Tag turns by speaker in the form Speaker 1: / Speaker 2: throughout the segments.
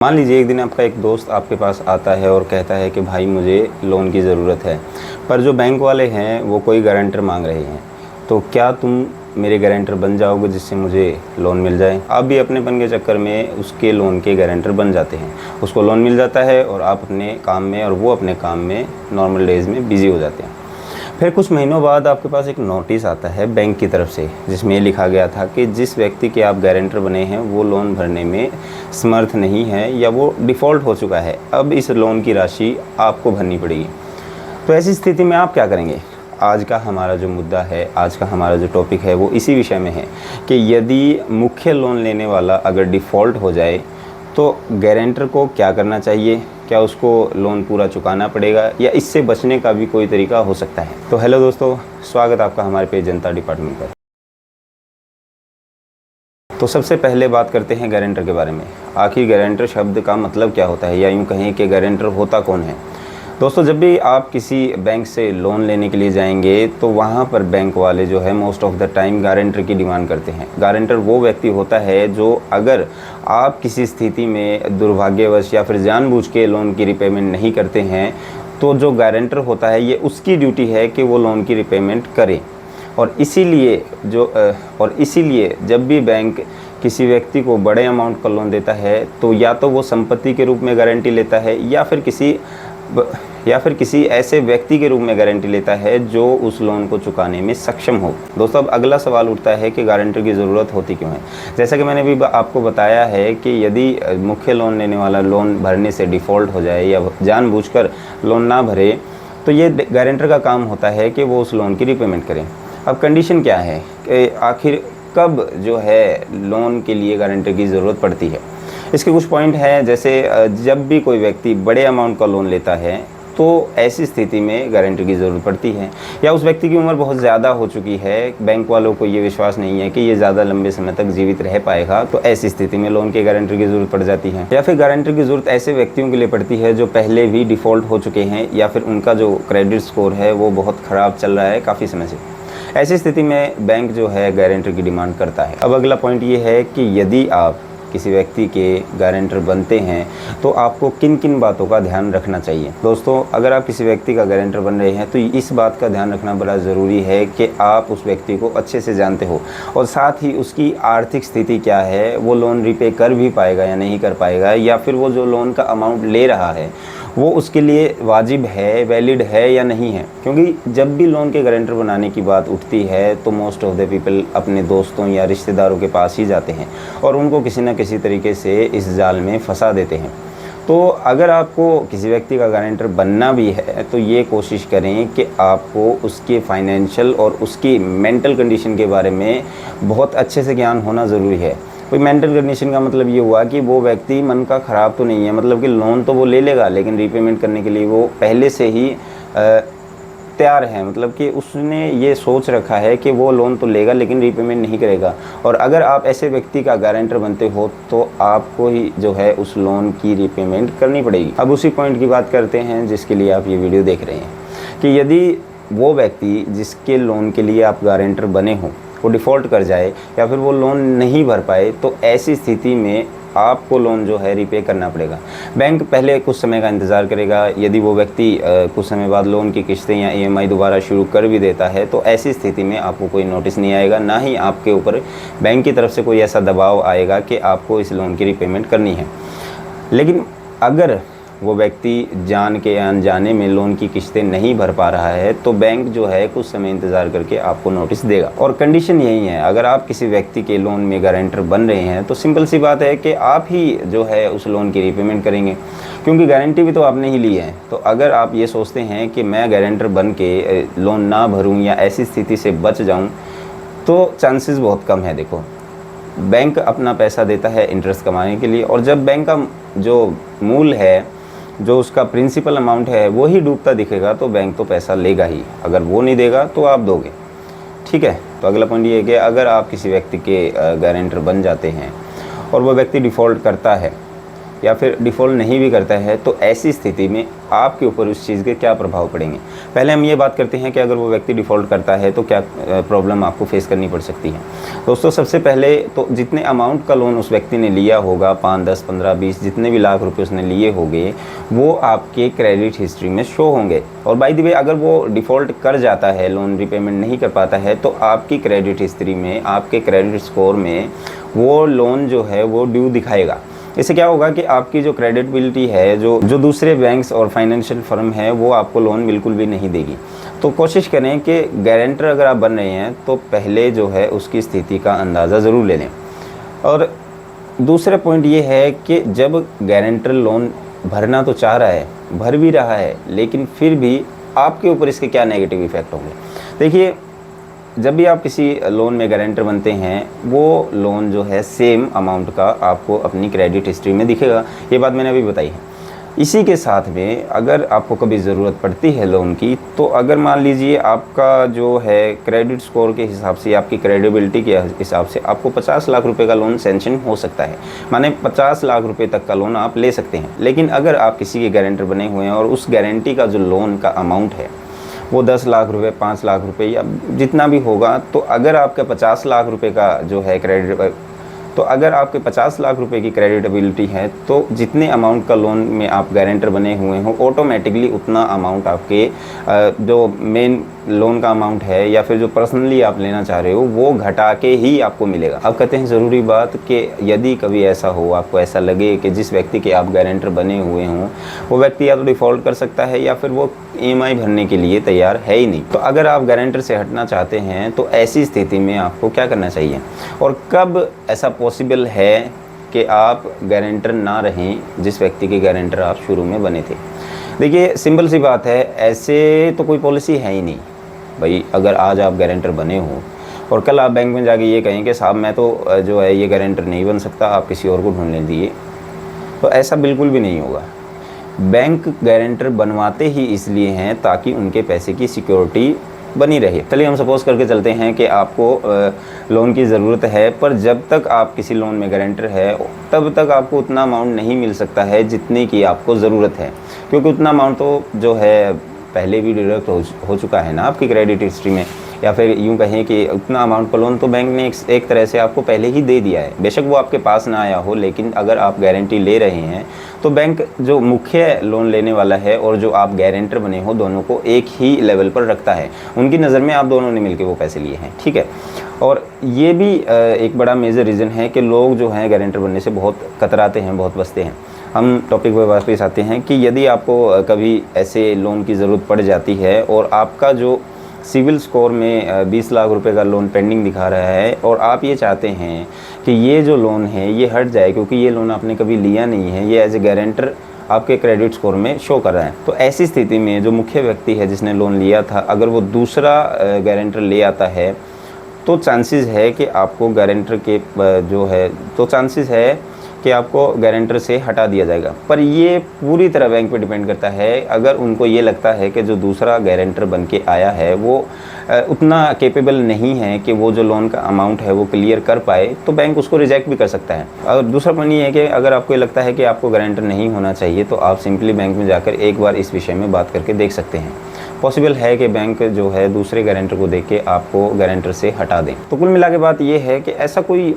Speaker 1: मान लीजिए एक दिन आपका एक दोस्त आपके पास आता है और कहता है कि भाई मुझे लोन की ज़रूरत है, पर जो बैंक वाले हैं वो कोई गारंटर मांग रहे हैं। तो क्या तुम मेरे गारंटर बन जाओगे जिससे मुझे लोन मिल जाए? आप भी अपनेपन के चक्कर में उसके लोन के गारंटर बन जाते हैं, उसको लोन मिल जाता है और आप अपने काम में और वो अपने काम में नॉर्मल डेज़ में बिज़ी हो जाते हैं। फिर कुछ महीनों बाद आपके पास एक नोटिस आता है बैंक की तरफ से, जिसमें ये लिखा गया था कि जिस व्यक्ति के आप गारंटर बने हैं वो लोन भरने में समर्थ नहीं है या वो डिफ़ॉल्ट हो चुका है, अब इस लोन की राशि आपको भरनी पड़ेगी। तो ऐसी स्थिति में आप क्या करेंगे? आज का हमारा जो मुद्दा है, आज का हमारा जो टॉपिक है वो इसी विषय में है कि यदि मुख्य लोन लेने वाला अगर डिफ़ॉल्ट हो जाए तो गारंटर को क्या करना चाहिए? क्या उसको लोन पूरा चुकाना पड़ेगा या इससे बचने का भी कोई तरीका हो सकता है? तो हेलो दोस्तों, स्वागत आपका हमारे पे जनता डिपार्टमेंट पर। तो सबसे पहले बात करते हैं गारंटर के बारे में। आखिर गारंटर शब्द का मतलब क्या होता है, या यूँ कहें कि गारंटर होता कौन है? दोस्तों, जब भी आप किसी बैंक से लोन लेने के लिए जाएंगे तो वहाँ पर बैंक वाले जो है most of the time guarantor की डिमांड करते हैं। गारंटर वो व्यक्ति होता है जो अगर आप किसी स्थिति में दुर्भाग्यवश या फिर जानबूझ के लोन की रिपेमेंट नहीं करते हैं तो जो गारंटर होता है ये उसकी ड्यूटी है कि वो लोन की रिपेमेंट करे। और इसीलिए जब भी बैंक किसी व्यक्ति को बड़े अमाउंट का लोन देता है तो या तो वो संपत्ति के रूप में गारंटी लेता है या फिर किसी ऐसे व्यक्ति के रूप में गारंटी लेता है जो उस लोन को चुकाने में सक्षम हो। दोस्तों, अब अगला सवाल उठता है कि गारंटर की ज़रूरत होती क्यों है। जैसा कि मैंने भी आपको बताया है कि यदि मुख्य लोन लेने वाला लोन भरने से डिफ़ॉल्ट हो जाए या जानबूझकर लोन ना भरे तो ये गारंटर का काम होता है कि वो उस लोन की रिपेमेंट करें। अब कंडीशन क्या है कि आखिर कब जो है लोन के लिए गारंटर की ज़रूरत पड़ती है? इसके कुछ पॉइंट हैं। जैसे जब भी कोई व्यक्ति बड़े अमाउंट का लोन लेता है तो ऐसी स्थिति में गारंटर की ज़रूरत पड़ती है, या उस व्यक्ति की उम्र बहुत ज़्यादा हो चुकी है, बैंक वालों को ये विश्वास नहीं है कि ये ज़्यादा लंबे समय तक जीवित रह पाएगा, तो ऐसी स्थिति में लोन के गारंटर की ज़रूरत पड़ जाती है। या फिर गारंटर की ज़रूरत ऐसे व्यक्तियों के लिए पड़ती है जो पहले भी डिफ़ॉल्ट हो चुके हैं या फिर उनका जो क्रेडिट स्कोर है वो बहुत ख़राब चल रहा है काफ़ी समय से। ऐसी स्थिति में बैंक जो है गारंटर की डिमांड करता है। अब अगला पॉइंट ये है कि यदि आप किसी व्यक्ति के गारंटर बनते हैं तो आपको किन किन बातों का ध्यान रखना चाहिए। दोस्तों, अगर आप किसी व्यक्ति का गारंटर बन रहे हैं तो इस बात का ध्यान रखना बड़ा ज़रूरी है कि आप उस व्यक्ति को अच्छे से जानते हो और साथ ही उसकी आर्थिक स्थिति क्या है, वो लोन रिपे कर भी पाएगा या नहीं कर पाएगा, या फिर वो जो लोन का अमाउंट ले रहा है वो उसके लिए वाजिब है, वैलिड है या नहीं है। क्योंकि जब भी लोन के गारंटर बनाने की बात उठती है तो मोस्ट ऑफ़ द पीपल अपने दोस्तों या रिश्तेदारों के पास ही जाते हैं और उनको किसी न किसी तरीके से इस जाल में फंसा देते हैं। तो अगर आपको किसी व्यक्ति का गारंटर बनना भी है तो ये कोशिश करें कि आपको उसके फाइनेंशियल और उसकी मेंटल कंडीशन के बारे में बहुत अच्छे से ज्ञान होना ज़रूरी है। कोई मेंटल कंडीशन का मतलब ये हुआ कि वो व्यक्ति मन का ख़राब तो नहीं है, मतलब कि लोन तो वो ले लेगा लेकिन रीपेमेंट करने के लिए वो पहले से ही तैयार है, मतलब कि उसने ये सोच रखा है कि वो लोन तो लेगा लेकिन रीपेमेंट नहीं करेगा। और अगर आप ऐसे व्यक्ति का गारंटर बनते हो तो आपको ही जो है उस लोन की रीपेमेंट करनी पड़ेगी। अब उसी पॉइंट की बात करते हैं जिसके लिए आप ये वीडियो देख रहे हैं, कि यदि वो व्यक्ति जिसके लोन के लिए आप गारंटर बने हो वो डिफ़ॉल्ट कर जाए या फिर वो लोन नहीं भर पाए तो ऐसी स्थिति में आपको लोन जो है रिपे करना पड़ेगा। बैंक पहले कुछ समय का इंतज़ार करेगा। यदि वो व्यक्ति कुछ समय बाद लोन की किस्तें या ईएमआई दोबारा शुरू कर भी देता है तो ऐसी स्थिति में आपको कोई नोटिस नहीं आएगा, ना ही आपके ऊपर बैंक की तरफ से कोई ऐसा दबाव आएगा कि आपको इस लोन की रिपेमेंट करनी है। लेकिन अगर वो व्यक्ति जान के अनजाने में लोन की किस्तें नहीं भर पा रहा है तो बैंक जो है कुछ समय इंतज़ार करके आपको नोटिस देगा। और कंडीशन यही है, अगर आप किसी व्यक्ति के लोन में गारंटर बन रहे हैं तो सिंपल सी बात है कि आप ही जो है उस लोन की रीपेमेंट करेंगे, क्योंकि गारंटी भी तो आपने ही ली है। तो अगर आप ये सोचते हैं कि मैं गारंटर बन के लोन ना भरूँ या ऐसी स्थिति से बच जाऊँ तो चांसेस बहुत कम है। देखो, बैंक अपना पैसा देता है इंटरेस्ट कमाने के लिए, और जब बैंक का जो मूल है, जो उसका प्रिंसिपल अमाउंट है वो ही डूबता दिखेगा तो बैंक तो पैसा लेगा ही, अगर वो नहीं देगा तो आप दोगे। ठीक है। तो अगला पॉइंट ये है कि अगर आप किसी व्यक्ति के गारंटर बन जाते हैं और वो व्यक्ति डिफ़ॉल्ट करता है या फिर डिफ़ॉल्ट नहीं भी करता है, तो ऐसी स्थिति में आपके ऊपर उस चीज़ के क्या प्रभाव पड़ेंगे। पहले हम ये बात करते हैं कि अगर वो व्यक्ति डिफ़ॉल्ट करता है तो क्या प्रॉब्लम आपको फेस करनी पड़ सकती है। दोस्तों, सबसे पहले तो जितने अमाउंट का लोन उस व्यक्ति ने लिया होगा, 5, 10, 15, 20 जितने भी लाख रुपए उसने लिए होंगे, वो आपके क्रेडिट हिस्ट्री में शो होंगे। और बाय द वे, अगर वो डिफ़ॉल्ट कर जाता है, लोन रिपेमेंट नहीं कर पाता है, तो आपकी क्रेडिट हिस्ट्री में, आपके क्रेडिट स्कोर में वो लोन जो है वो ड्यू दिखाएगा। इससे क्या होगा कि आपकी जो क्रेडिटबिलिटी है, जो दूसरे बैंक्स और फाइनेंशियल फर्म है, वो आपको लोन बिल्कुल भी नहीं देगी। तो कोशिश करें कि गारंटर अगर आप बन रहे हैं तो पहले जो है उसकी स्थिति का अंदाज़ा ज़रूर ले लें। और दूसरा पॉइंट ये है कि जब गारंटर लोन भरना तो चाह रहा है, भर भी रहा है, लेकिन फिर भी आपके ऊपर इसके क्या नेगेटिव इफ़ेक्ट होंगे। देखिए, जब भी आप किसी लोन में गारंटर बनते हैं, वो लोन जो है सेम अमाउंट का आपको अपनी क्रेडिट हिस्ट्री में दिखेगा। ये बात मैंने अभी बताई है। इसी के साथ में अगर आपको कभी ज़रूरत पड़ती है लोन की, तो अगर मान लीजिए आपका जो है क्रेडिट स्कोर के हिसाब से, आपकी क्रेडिबिलिटी के हिसाब से आपको 50 लाख रुपए का लोन सैंक्शन हो सकता है, माने 50 लाख रुपए तक का लोन आप ले सकते हैं। लेकिन अगर आप किसी के गारंटर बने हुए हैं और उस गारंटी का जो लोन का अमाउंट है वो 10 लाख रुपए, 5 लाख रुपए या जितना भी होगा, तो अगर आपका 50 लाख रुपए का जो है तो अगर आपके 50 लाख रुपए की क्रेडिटेबिलिटी है, तो जितने अमाउंट का लोन में आप गारंटर बने हुए हो, ऑटोमेटिकली उतना अमाउंट आपके जो मेन लोन का अमाउंट है या फिर जो पर्सनली आप लेना चाह रहे हो, वो घटा के ही आपको मिलेगा। अब कहते हैं ज़रूरी बात कि यदि कभी ऐसा हो, आपको ऐसा लगे कि जिस व्यक्ति के आप गारंटर बने हुए हों, वो व्यक्ति या तो डिफ़ॉल्ट कर सकता है या फिर वो EMI भरने के लिए तैयार है ही नहीं, तो अगर आप गारंटर से हटना चाहते हैं तो ऐसी स्थिति में आपको क्या करना चाहिए और कब ऐसा पॉसिबल है कि आप गारंटर ना रहें जिस व्यक्ति के गारंटर आप शुरू में बने थे। देखिए, सिंपल सी बात है, ऐसे तो कोई पॉलिसी है ही नहीं भाई। अगर आज आप गारंटर बने हो और कल आप बैंक में जाके ये कहें कि साहब मैं तो जो है ये गारंटर नहीं बन सकता, आप किसी और को ढूंढ लीजिए, तो ऐसा बिल्कुल भी नहीं होगा। बैंक गारंटर बनवाते ही इसलिए हैं ताकि उनके पैसे की सिक्योरिटी बनी रहे। चलिए हम सपोज़ करके चलते हैं कि आपको लोन की ज़रूरत है, पर जब तक आप किसी लोन में गारंटर है तब तक आपको उतना अमाउंट नहीं मिल सकता है जितने की आपको ज़रूरत है, क्योंकि उतना अमाउंट तो जो है पहले भी डिडक्ट हो चुका है ना आपकी क्रेडिट हिस्ट्री में, या फिर यूँ कहें कि उतना अमाउंट का लोन तो बैंक ने एक तरह से आपको पहले ही दे दिया है। बेशक वो आपके पास ना आया हो, लेकिन अगर आप गारंटी ले रहे हैं तो बैंक जो मुख्य लोन लेने वाला है और जो आप गारंटर बने हो, दोनों को एक ही लेवल पर रखता है। उनकी नज़र में आप दोनों ने मिलकर वो पैसे लिए हैं, ठीक है। और ये भी एक बड़ा मेजर रीज़न है कि लोग जो हैं गारंटर बनने से बहुत कतराते हैं, बहुत बचते हैं। हम टॉपिक पर वापस आते हैं कि यदि आपको कभी ऐसे लोन की ज़रूरत पड़ जाती है और आपका जो सिविल स्कोर में 20 लाख रुपए का लोन पेंडिंग दिखा रहा है और आप ये चाहते हैं कि ये जो लोन है ये हट जाए, क्योंकि ये लोन आपने कभी लिया नहीं है, ये एज ए गारंटर आपके क्रेडिट स्कोर में शो कर रहा है, तो ऐसी स्थिति में जो मुख्य व्यक्ति है जिसने लोन लिया था, अगर वो दूसरा गारंटर ले आता है तो चांसेस है कि आपको गारंटर के जो है तो चांसेस है कि आपको गारंटर से हटा दिया जाएगा। पर ये पूरी तरह बैंक पे डिपेंड करता है। अगर उनको ये लगता है कि जो दूसरा गारंटर बन के आया है वो उतना कैपेबल नहीं है कि वो जो लोन का अमाउंट है वो क्लियर कर पाए, तो बैंक उसको रिजेक्ट भी कर सकता है। और दूसरा पॉइंट ये है कि अगर आपको ये लगता है कि आपको गारंटर नहीं होना चाहिए, तो आप सिंपली बैंक में जाकर एक बार इस विषय में बात करके देख सकते हैं। पॉसिबल है कि बैंक जो है दूसरे गारंटर को देख के आपको गारंटर से हटा दें। तो कुल मिला के बात ये है कि ऐसा कोई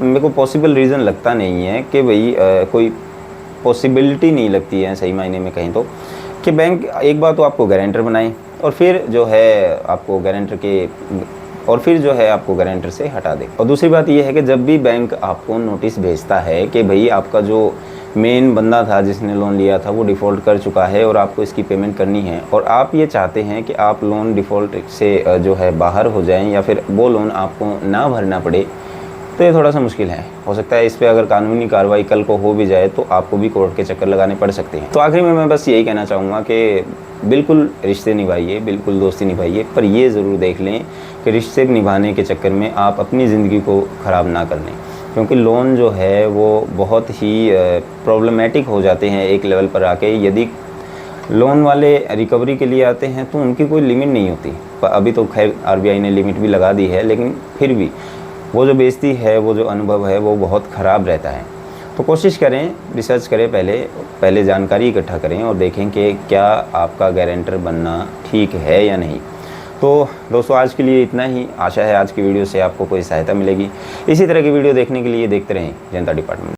Speaker 1: मेरे को पॉसिबल रीज़न लगता नहीं है कि भाई कोई पॉसिबिलिटी नहीं लगती है सही मायने में कहीं तो, कि बैंक एक बार तो आपको गारंटर बनाए और फिर जो है आपको गारंटर से हटा दे। और दूसरी बात ये है कि जब भी बैंक आपको नोटिस भेजता है कि भाई आपका जो मेन बंदा था जिसने लोन लिया था वो डिफ़ॉल्ट कर चुका है और आपको इसकी पेमेंट करनी है, और आप ये चाहते हैं कि आप लोन डिफ़ॉल्ट से जो है बाहर हो जाएं या फिर वो लोन आपको ना भरना पड़े, तो ये थोड़ा सा मुश्किल है। हो सकता है इस पर अगर कानूनी कार्रवाई कल को हो भी जाए तो आपको भी कोर्ट के चक्कर लगाने पड़ सकते हैं। तो आखिर में मैं बस यही कहना चाहूँगा कि बिल्कुल रिश्ते निभाइए, बिल्कुल दोस्ती निभाइए, पर ये ज़रूर देख लें कि रिश्ते निभाने के चक्कर में आप अपनी ज़िंदगी को ख़राब ना कर लें, क्योंकि लोन जो है वो बहुत ही प्रॉब्लमेटिक हो जाते हैं एक लेवल पर आके। यदि लोन वाले रिकवरी के लिए आते हैं तो उनकी कोई लिमिट नहीं होती। अभी तो खैर RBI ने लिमिट भी लगा दी है, लेकिन फिर भी वो जो बेइज्जती है, वो जो अनुभव है वो बहुत ख़राब रहता है। तो कोशिश करें, रिसर्च करें, पहले जानकारी इकट्ठा करें और देखें कि क्या आपका गारंटर बनना ठीक है या नहीं। तो दोस्तों आज के लिए इतना ही। आशा है आज की वीडियो से आपको कोई सहायता मिलेगी। इसी तरह की वीडियो देखने के लिए देखते रहें जनता डिपार्टमेंट।